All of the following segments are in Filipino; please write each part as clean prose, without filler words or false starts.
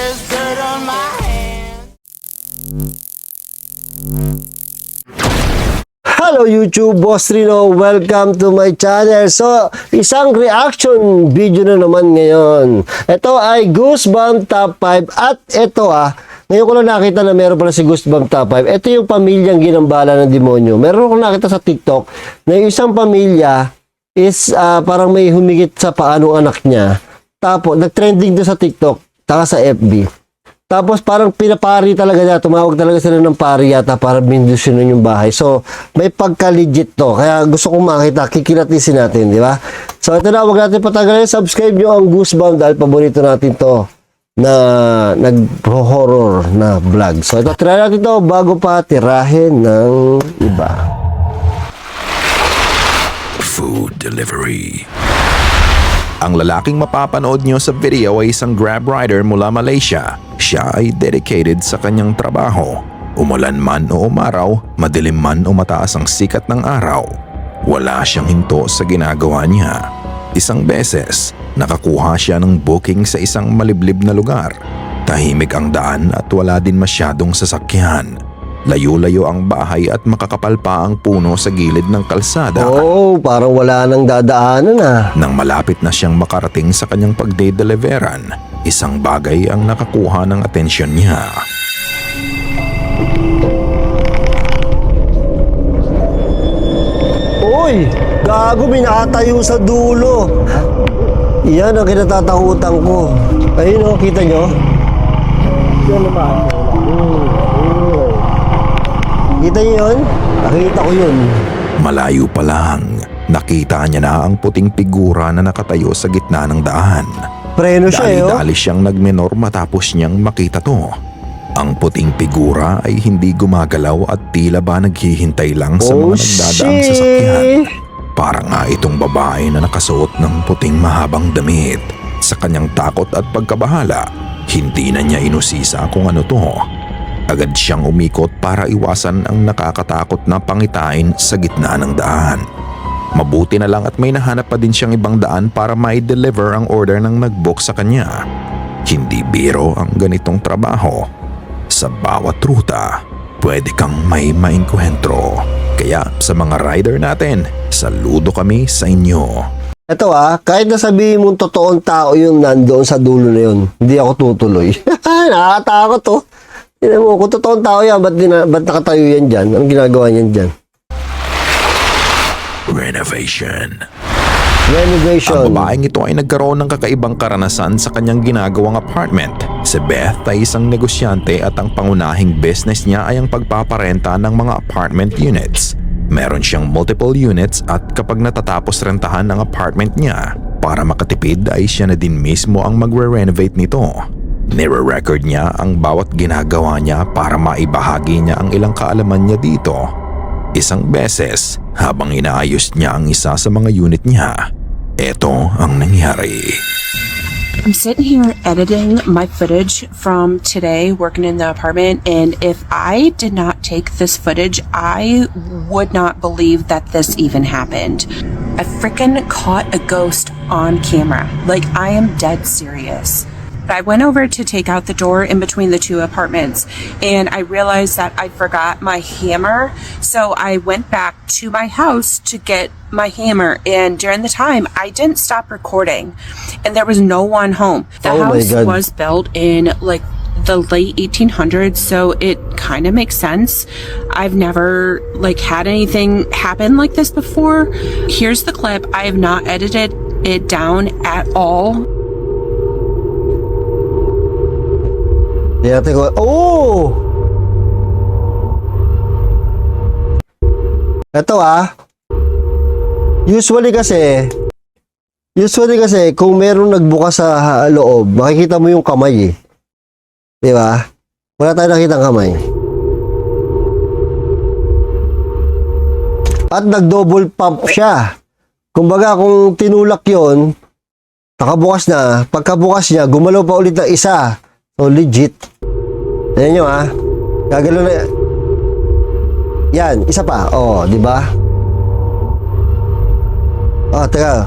there's dirt on my hands. Hello YouTube, Boss Rino. Welcome to my channel. So, isang reaction video na naman ngayon. Ito ay Goosebump Top 5 at ito ngayon ko lang nakita na meron pala si Goosebump Top 5. Ito yung pamilyang ginambala ng demonyo. Meron ko nakita sa TikTok na yung isang pamilya is parang may humigit sa paanong anak niya. Tapos, nag-trending doon sa TikTok, taka sa FB. Tapos parang pinapari talaga niya, tumawag talaga sila ng pari yata para bindusyonin yung bahay. So, may pagka-legit to. Kaya gusto kong makita, kikilatisin natin, di ba? So, ito na, huwag natin patagalin. Subscribe nyo ang Goosebump dahil paborito natin to na nag-horror na vlog. So, ito, try natin to bago pa tirahin ng iba. Food delivery. Ang lalaking mapapanood nyo sa video ay isang Grab rider mula Malaysia. Siya ay dedicated sa kanyang trabaho. Umulan man o umaraw, madilim man o mataas ang sikat ng araw, wala siyang hinto sa ginagawa niya. Isang beses, nakakuha siya ng booking sa isang maliblib na lugar. Tahimik ang daan at wala din masyadong sasakyan. Layo-layo ang bahay at makakapal pa ang puno sa gilid ng kalsada. Oh, parang wala nang dadaanan Nang malapit na siyang makarating sa kanyang pagde-deliveran, isang bagay ang nakakuha ng atensyon niya. Uy, gago, may nakatayo sa dulo. Yan ang kinatatakutan ko. Ayun o, kita nyo? Yan naman. Kita nyo yun? Nakita ko yun. Malayo pa lang, nakita niya na ang puting figura na nakatayo sa gitna ng daan. Preno siya Dali-dali siyang nagmenor matapos niyang makita to. Ang puting figura ay hindi gumagalaw at tila ba naghihintay lang sa mga nagdadaang sasakyan. Para nga itong babae na nakasuot ng puting mahabang damit. Sa kanyang takot at pagkabahala, hindi na niya inusisa kung ano to. Agad siyang umikot para iwasan ang nakakatakot na pangitain sa gitna ng daan. Mabuti na lang at may nahanap pa din siyang ibang daan para mai-deliver ang order ng nag-book sa kanya. Hindi biro ang ganitong trabaho. Sa bawat ruta, pwede kang may maengkwentro. Kaya sa mga rider natin, saludo kami sa inyo. Ito kahit nasabihin mong totoong tao yung nandoon sa dulo na yun, hindi ako tutuloy. Nakakatakot to. Tignan mo, kung totoong tao yan, ba't nakatayo yan dyan? Anong ginagawa niyan dyan? Renovation. Renovation. Ang babaeng ito ay nagkaroon ng kakaibang karanasan sa kanyang ginagawang apartment. Si Beth ay isang negosyante at ang pangunahing business niya ay ang pagpaparenta ng mga apartment units. Meron siyang multiple units at kapag natatapos rentahan ang apartment niya, para makatipid ay siya na din mismo ang magre-renovate nito. Nire-record niya ang bawat ginagawa niya para maibahagi niya ang ilang kaalaman niya dito. Isang beses, habang inaayos niya ang isa sa mga unit niya, eto ang nangyari. I'm sitting here editing my footage from today working in the apartment, and if I did not take this footage, I would not believe that this even happened. I freaking caught a ghost on camera. Like, I am dead serious. I went over to take out the door in between the two apartments, and I realized that I forgot my hammer. So I went back to my house to get my hammer, and during the time I didn't stop recording, and there was no one home. The house was built in like the late 1800s, so it kind of makes sense. I've never had anything happen like this before. Here's the clip. I have not edited it down at all. Oh! Ito usually kasi kung merong nagbukas sa loob, makikita mo yung kamay Di ba? Wala tayong nakitang kamay. At nag-double pump siya. Kumbaga kung tinulak yon, nakabukas na. Pagkabukas niya, gumalaw pa ulit ng isa. So legit. Ayan nyo Gagalaw na. Yan, isa pa. Oh, di ba? Teka.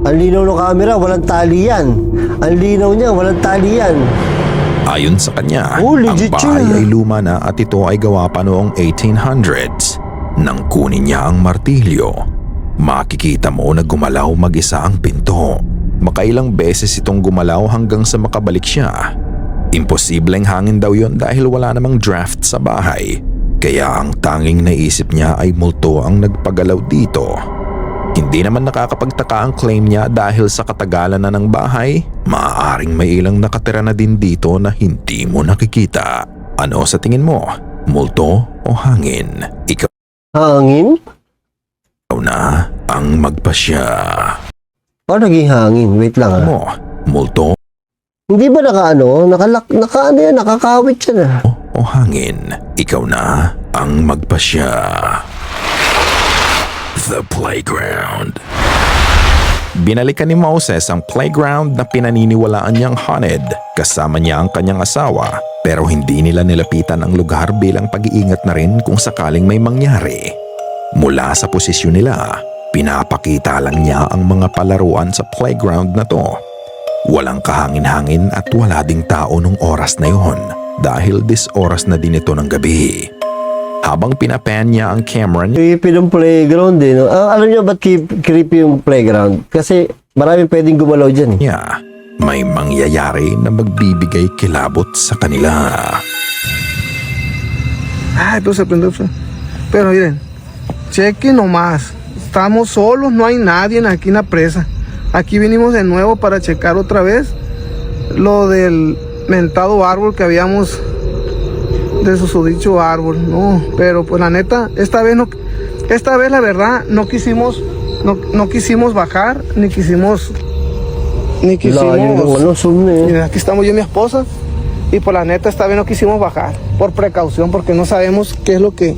Ang linaw ng camera, walang tali yan. Ang linaw niya, walang tali yan. Ayon sa kanya, Oh, ang legit bahay yun. ay luma na at ito ay gawa pa noong 1800s. Nang kunin niya ang martilyo, makikita mo na gumalaw mag-isa ang pinto. Makailang beses itong gumalaw hanggang sa makabalik siya. Imposibleng hangin daw yon dahil wala namang draft sa bahay. Kaya ang tanging naisip niya ay multo ang nagpagalaw dito. Hindi naman nakakapagtaka ang claim niya dahil sa katagalan na ng bahay, maaaring may ilang nakatira na din dito na hindi mo nakikita. Ano sa tingin mo? Multo o hangin? Ikaw Hangin? na ang magpasya. Paano naging hangin? Wait lang Mo, multo Hindi ba nakakawit siya na. o hangin? Ikaw na ang magpasya. The playground. Binalikan ni Moses ang playground na pinaniniwalaan niyang haunted kasama niya ang kanyang asawa, pero hindi nila nilapitan ang lugar bilang pag-iingat na rin kung sakaling may mangyari. Mula sa posisyon nila, pinapakita lang niya ang mga palaruan sa playground na to. Walang kahangin-hangin at wala ding tao nung oras na yon dahil oras na din ito ng gabi. Habang pinapan niya ang camera niya, Creepy ng playground eh. No? Alam niyo ba't creepy yung playground? Kasi maraming pwedeng gumalaw dyan eh. may mangyayari na magbibigay kilabot sa kanila. Ay, pero se prendió. Pero miren, chequen nomás. Estamos solos, no hay nadie aquí en la presa. Aquí vinimos de nuevo para checar otra vez lo del mentado árbol que habíamos de susodicho árbol. No, pero pues la neta, esta vez la verdad no quisimos bajar, ni quisimos. Miren, aquí estamos yo y mi esposa. Y por la neta esta vez no quisimos bajar por precaución porque no sabemos qué es lo que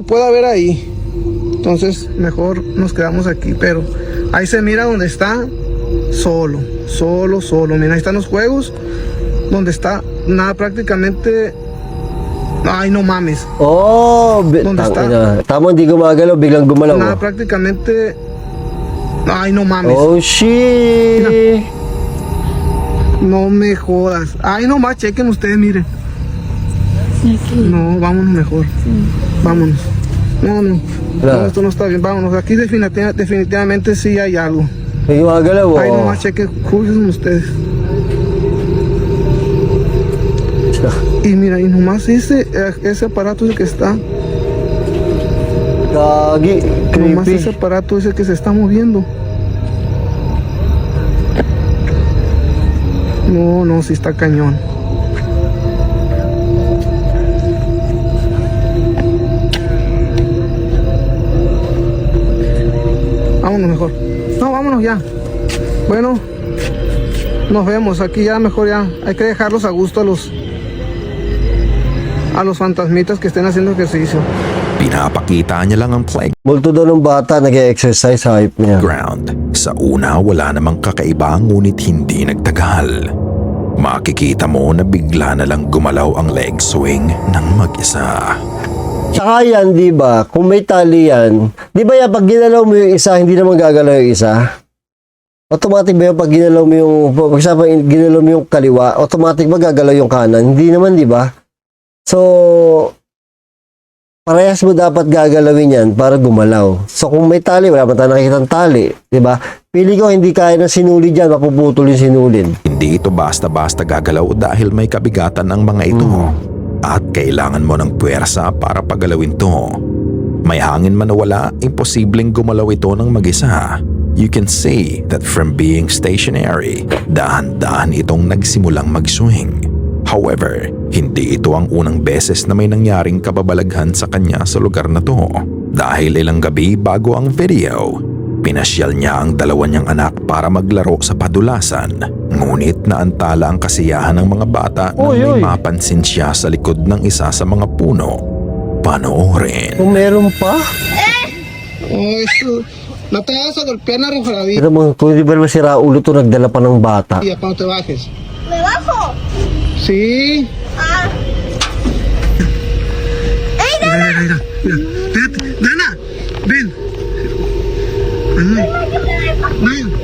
puede haber ahí. Entonces mejor nos quedamos aquí, pero ahí se mira donde está solo. Mira, ahí están los juegos donde está nada prácticamente. Ay, no mames. Oh, ¿Dónde está? Tama, hindi gumagalaw, biglang gumalaw. Nada prácticamente. Ay, no mames. Oh, shit. No me jodas. Ay, nomás chequen ustedes, miren. No, vámonos mejor. Vámonos. No, esto no está bien. Vámonos. Aquí definitivamente sí hay algo. May gumagalaw, Ay, nomás chequen, juzguen ustedes. Y mira, y nomás ese aparato es el que está. Gagi, Nomás ese creepy. aparato es el que se está moviendo. No, sí está cañón. Vámonos mejor. No, vámonos ya. Bueno, nos vemos. Aquí ya mejor ya. Hay que dejarlos a gusto a los fantasmitas que estén haciendo ejercicio. Pinapakita niya lang ang Multo daw ng bata, nag-exercise sa hype niya. playground. Sa una wala namang kakaiba ngunit hindi nagtagal. Makikita mo na bigla na lang gumalaw ang leg swing ng mag-isa. Tsaka yan, di ba? Kung may tali yan, di ba yan, pag ginalaw mo yung isa, hindi naman gagalaw yung isa? Automatic ba yung pag ginalaw mo yung, ginalaw mo yung kaliwa, automatic ba gagalaw yung kanan? Hindi naman, di ba? So, parehas mo dapat gagalawin yan para gumalaw. So, kung may tali, wala pa tayo nakikitang tali, di ba? Pili ko, hindi kaya ng sinulid yan, mapuputol yung sinulid. Hindi ito basta-basta gagalaw dahil may kabigatan ang mga ito. At kailangan mo ng puwersa para pagalawin to. May hangin man o wala, imposibleng gumalaw ito ng mag-isa. You can see that from being stationary, dahan-dahan itong nagsimulang mag-swing. However, hindi ito ang unang beses na may nangyaring kababalaghan sa kanya sa lugar na to. Dahil ilang gabi bago ang video, pinasyal niya ang dalawa niyang anak para maglaro sa padulasan. Ngunit naantala ang kasiyahan ng mga bata nang may mapansin siya sa likod ng isa sa mga puno. Panoorin. Kung meron pa, Oh, esto. No te vas a golpear la resbaladilla ito mo, kung di ba naman si Raulo to, nagdala pa ng bata. cuando te bajes. ¿Me bajo? Sí. Ah. Mira. Espérate. Dana, ven. Dana.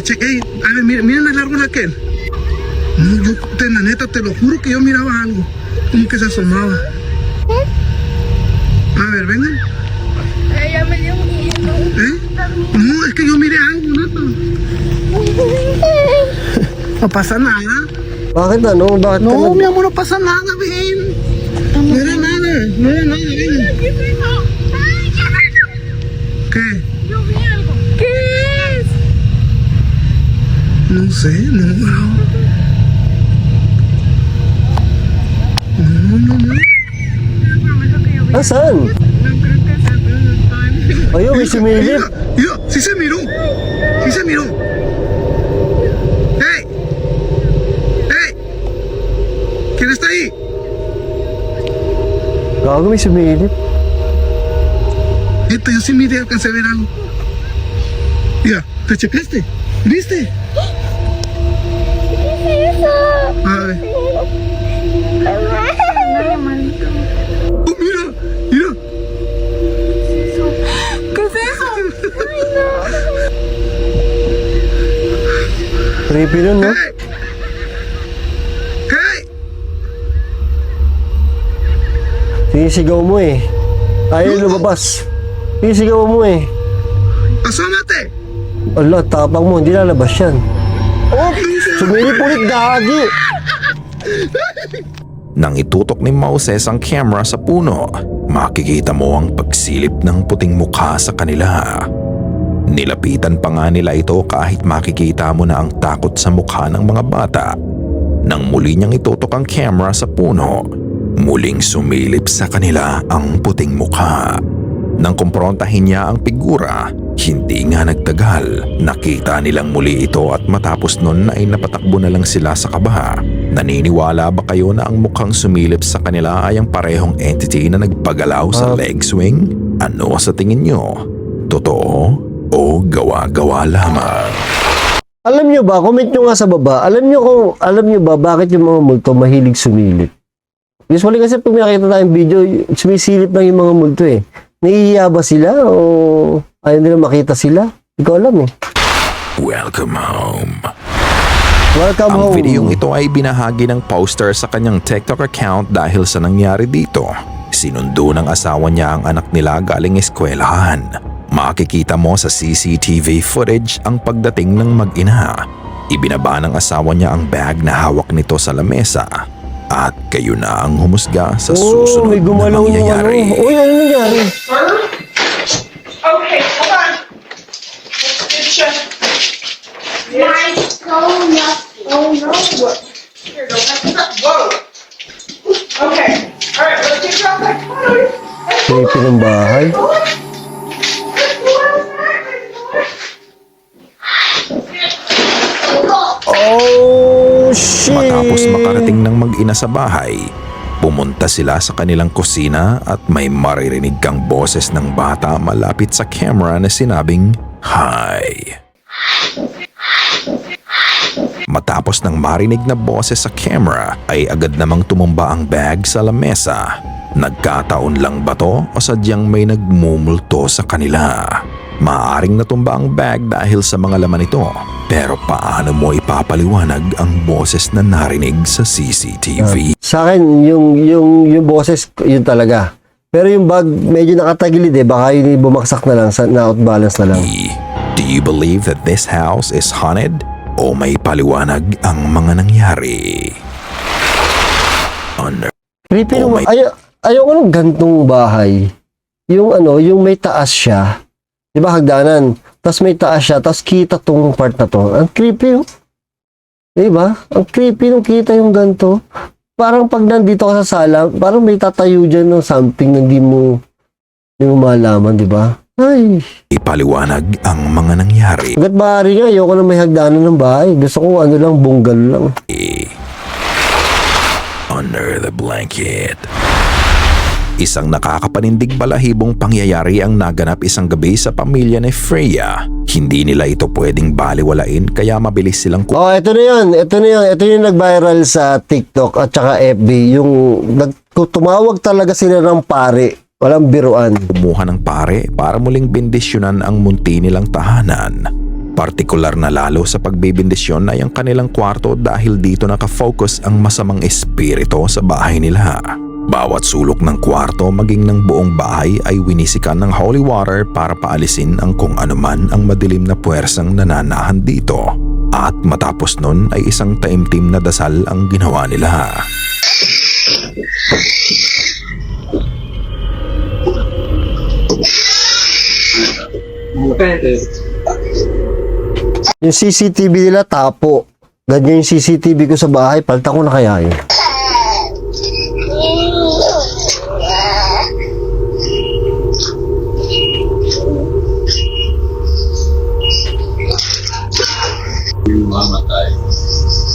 chequé. A ver, miren el árbol aquel. No, la neta, te lo juro que yo miraba algo. Como que se asomaba. A ver, vengan. Ella me dio miedo. No, es que yo miré algo, neta. No pasa nada. Bakit ano? Bakit ka No, nag- mi amor, no pasa nada, ven. No era nada, ven. ¿Qué? Yo vi algo. ¿Qué es? No sé, no. No. Nasaan? No creo que sea, pero no está. Ayun, may sumilip. Mira, sí se miró. ¡Hey! ¿Quién está ahí? Gago, may sumilip. Yo sí miré, alcancé a ver algo. Mira, ¿te checaste? ¿Viste? ¿Qué es eso? A ver. Oh, mira. ¿Qué es eso? Creepy nun, no? Hey! Sinisigaw mo eh. Ayaw lumabas. Sinisigaw mo eh. ¡Asómate! Ala, tapang mo. Hindi lalabas yan. Oh, sumilip ulit, gagi. Nang itutok ni Moses ang camera sa puno, makikita mo ang pagsilip ng puting mukha sa kanila. Nilapitan pa nga nila ito kahit makikita mo na ang takot sa mukha ng mga bata. Nang muli niyang itutok ang camera sa puno, muling sumilip sa kanila ang puting mukha. Nang kumprontahin niya ang figura, hindi nga nagtagal. Nakita nilang muli ito at matapos nun ay napatakbo na lang sila sa kaba. Naniniwala ba kayo na ang mukhang sumilip sa kanila ay ang parehong entity na nagpagalaw sa leg swing? Ano sa tingin nyo? Totoo o gawa-gawa lamang? Alam nyo ba, comment nyo nga sa baba, alam nyo ba bakit yung mga multo mahilig sumilip? Usually kasi pag nakita tayong video, sumisilip lang yung mga multo eh. Nahihiya ba sila o ayaw nila makita sila? Hindi ko alam eh. Welcome home. Welcome Ang home. videong ito ay binahagi ng poster sa kanyang TikTok account dahil sa nangyari dito. Sinundo ng asawa niya ang anak nila galing eskwelahan. Makikita mo sa CCTV footage ang pagdating ng mag-ina. Ibinaba ng asawa niya ang bag na hawak nito sa lamesa. At kayo na ang humusga sa susunod may na gumalaw yung mangyayari. ano. Uy, ano nangyari? Okay, hold on. It's just. My phone. Oh no. Here, don't mess it up. Whoa. Okay. All right, let's get you out that corner. Creepy ng bahay. Oh, shit! Matapos makarating ng mag-ina sa bahay, pumunta sila sa kanilang kusina at may maririnig kang boses ng bata malapit sa camera na sinabing, "Hi." Matapos ng marinig na boses sa camera ay agad namang tumumba ang bag sa lamesa. Nagkataon lang ba to o sadyang may nagmumulto sa kanila? Maaring natumba ang bag dahil sa mga laman nito. Pero paano mo ipapaliwanag ang boses na narinig sa CCTV? Sa akin, yung boses, yun talaga. Pero yung bag, medyo nakatagilid eh. Baka yun bumaksak na lang, na-outbalance na lang. Do you believe that this house is haunted? O may paliwanag ang mga nangyari? Creepy Oh naman. my- Ayaw ko ng gantong bahay. Yung yung may taas siya. Di ba hagdanan? Tapos may taas siya, tapos kita tong part na to. Ang creepy oh. Di ba? Ang creepy nung kita yung ganto. Parang pag nandito ka sa sala, parang may tatayo dyan ng something na hindi mo malaman, di ba? Ay, Ipaliwanag ang mga nangyari. hanggat maaari nga, ayoko na may hagdanan ng bahay. Gusto ko ano lang, bunggal lang. Under the blanket. Isang nakakapanindig balahibong pangyayari ang naganap isang gabi sa pamilya ni Freya. Hindi nila ito pwedeng baliwalain kaya mabilis silang Oh, ito na yun. Ito yung nag-viral sa TikTok at saka FB. Yung tumawag talaga sila ng pare. Walang biruan. kumuha ng pare para muling bendisyonan ang munti nilang tahanan. Partikular na lalo sa pagbibindisyon ay ang kanilang kwarto dahil dito nakafocus ang masamang espiritu sa bahay nila. Bawat sulok ng kwarto maging ng buong bahay ay winisikan ng holy water para paalisin ang kung anuman ang madilim na puwersang nananahan dito. At matapos nun ay isang taimtim na dasal ang ginawa nila. Yung CCTV nila tapo. Ganyan yung CCTV ko sa bahay. Palta ko na kaya yun. Mamatay.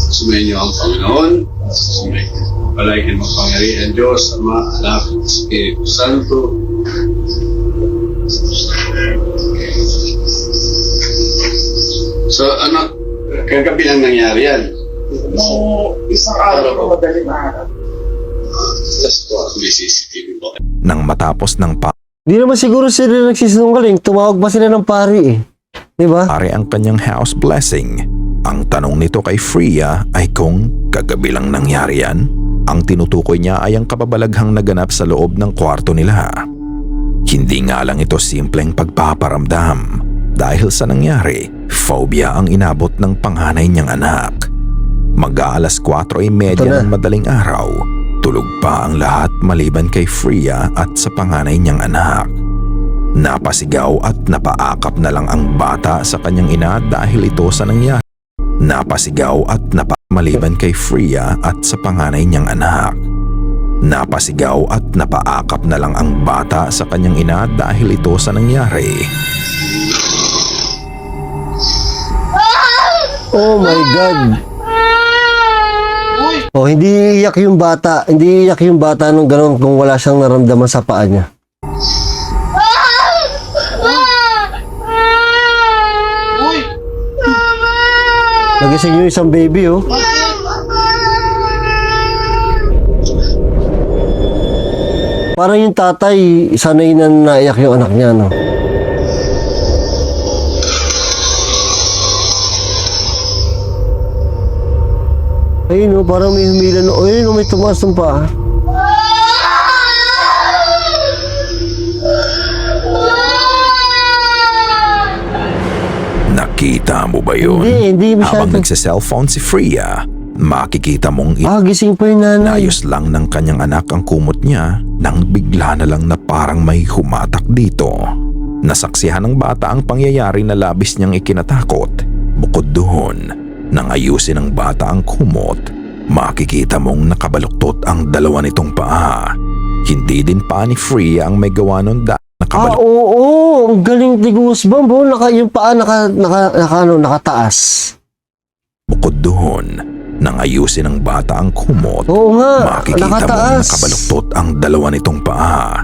Sumayin niyo ang Panginoon. Sumayin. Palahin mapangyarihan Diyos, Ama, Anak, Espiritu Santo. So, ano, kagabi lang nangyari yan? Isang araw ko madaling araw. Just po, may CCTV po. Nang matapos ng Di naman siguro sila nagsisinungaling. Tumawag pa sila ng pari eh. Diba? pare ang kanyang house blessing, ang tanong nito kay Freya ay kung kagabi lang nangyari yan. Ang tinutukoy niya ay ang kababalaghang naganap sa loob ng kwarto nila. Hindi nga lang ito simpleng pagpaparamdam. Dahil sa nangyari, phobia ang inabot ng panganay niyang anak. Mag-aalas 4:30 ng madaling araw, tulog pa ang lahat maliban kay Freya at sa panganay niyang anak. Napasigaw at napaakap na lang ang bata sa kanyang ina dahil ito sa nangyari. Napasigaw at maliban kay Freya at sa panganay niyang anak. Napasigaw at napaakap na lang ang bata sa kanyang ina dahil ito sa nangyari. Oh my God. Oh, hindi iyak yung bata. Hindi iyak yung bata nung gano'n kung wala siyang naramdaman sa paa niya. Nagising yung isang baby, oh. Parang yung tatay, sanay na naiyak yung anak niya, no? Ayun, oh, parang may humila, no? Ayun, oh, may tumaas ng paa. Nakita mo ba yun? Hindi Habang masyado. nagsa-cellphone si Freya, makikita mong Gising pa yung nanay. inayos lang ng kanyang anak ang kumot niya nang bigla na lang na parang may humatak dito. Nasaksihan ng bata ang pangyayari na labis niyang ikinatakot. Bukod doon, nang ayusin ng bata ang kumot, makikita mong nakabaluktot ang dalawa nitong paa. Hindi din pa ni Freya ang may gawa nun nakabaluktot. Oo, ang galing ni Goosebump, oh. Yung paa nakataas. Bukod doon, nang ayusin ng bata ang kumot, Oo nga, makikita mong nakataas. nakabaluktot ang dalawa nitong paa.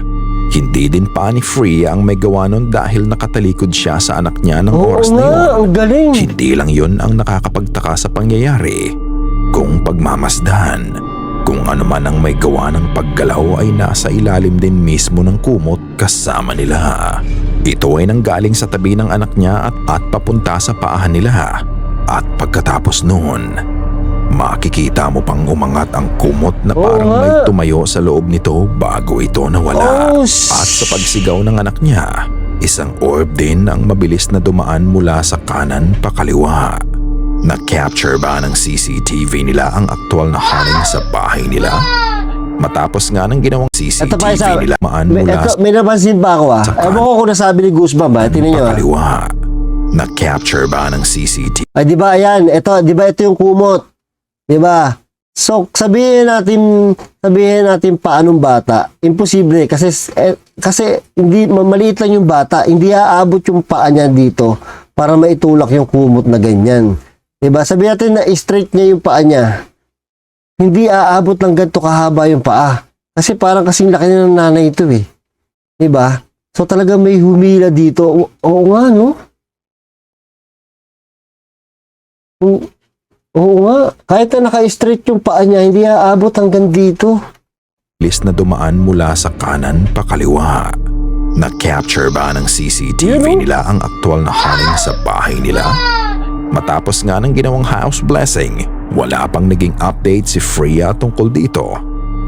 Hindi din pa ni Freya ang may gawa nun dahil nakatalikod siya sa anak niya ng Oo oras na nga, yun. ang galing. Hindi lang yun ang nakakapagtaka sa pangyayari. Kung pagmamasdan, kung ano man ang may gawa ng paggalaw ay nasa ilalim din mismo ng kumot kasama nila. Ito ay nanggaling sa tabi ng anak niya at papunta sa paahan nila. At pagkatapos noon, makikita mo pang umangat ang kumot na parang nga. may tumayo sa loob nito bago ito nawala. At sa pagsigaw ng anak niya, isang orb din ang mabilis na dumaan mula sa kanan pa kaliwa. Na-capture ba ng CCTV nila ang aktual na haning sa bahay nila? Matapos nga ng ginawang Ito pa isa, CCTV nila mula may napansin pa ako, ah. sa Ewan ko kung nasabi ni Goosebump, ah. Tingnan nyo, ah. kaliwa. Na-capture ba ng CCTV? Ay, di ba, ayan, ito yung kumot. Di ba? So, sabihin natin paanong bata. Imposible kasi hindi maliit lang yung bata, hindi aabot yung paa niya dito para maitulak yung kumot na ganyan. Di ba? Sabihin natin na straight niya yung paa niya. Hindi aabot lang ganito kahaba yung paa. Kasi parang kasing laki na ng nanay ito eh. Di ba? So talaga may humila dito. Oo nga, no? Oo nga. Kahit na naka-straight yung paa niya, hindi aabot hanggang dito. Bilis na dumaan mula sa kanan pa kaliwa. Na-capture ba ng CCTV nila ang aktual na haling sa bahay nila? Matapos nga ng ginawang house blessing, wala pang naging update si Freya tungkol dito.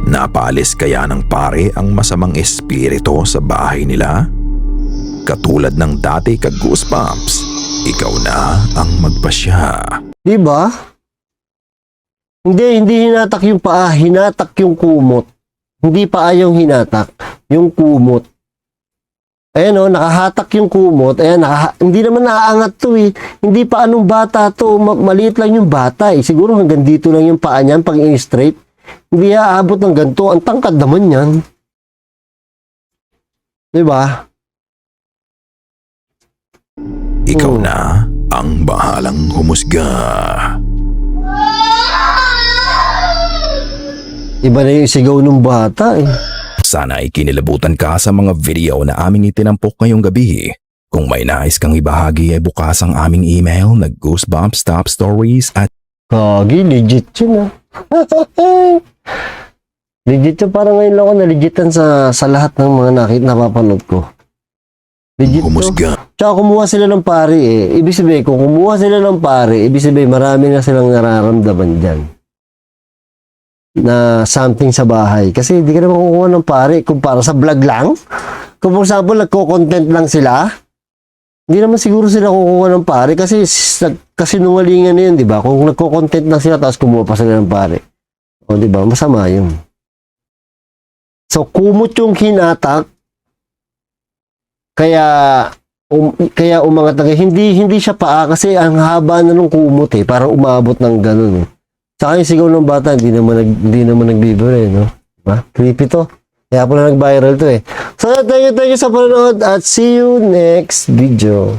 Napaalis kaya ng pare ang masamang espiritu sa bahay nila? Katulad ng dati ka-goosebumps, ikaw na ang magpasya. Diba? Hindi hinatak yung paa, hinatak yung kumot. Hindi paa yung hinatak, yung kumot. Ayan o, nakahatak yung kumot. Ayan, hindi naman naaangat to eh. Hindi pa anong bata to, maliit lang yung bata eh. Siguro hanggang dito lang yung paa niyan pag in-straight. Hindi aabot ng ganito, ang tangkad naman yan. Diba? Ikaw na ang bahalang humusga. Iba na yung sigaw ng bata eh. Sana ay kinilabutan ka sa mga video na aming itinampok ngayong gabi. Kung may nais kang ibahagi ay bukas ang aming email na goosebumpstopstories@. Kagi, legit yun ah. Legit yun, parang ngayon lang ako na-legitan sa lahat ng mga napapanood ko. Legit to. Humusga. Tsaka kumuha sila ng pare eh. Ibig sabihin, kung kumuha sila ng pare, ibig sabihin marami na silang nararamdaman dyan na something sa bahay. Kasi hindi ka naman kukuha ng pare kung para sa vlog lang. Kung for example, nagko-content lang sila, hindi naman siguro sila kukuha ng pare kasi kasinungalingan na yun, di ba? Kung nagko-content lang sila tapos kumuha pa sila ng pare. O, di ba? Masama yun. So, kumot yung hinatak, kaya umangat na hindi siya paa kasi ang haba na nung kumot eh, parang umabot ng ganun eh. Saka yung sigaw ng bata, hindi naman nagbibiro eh, no? Diba? Creepy to. Kaya pala nag-viral to eh. So, thank you sa panonood at see you next video.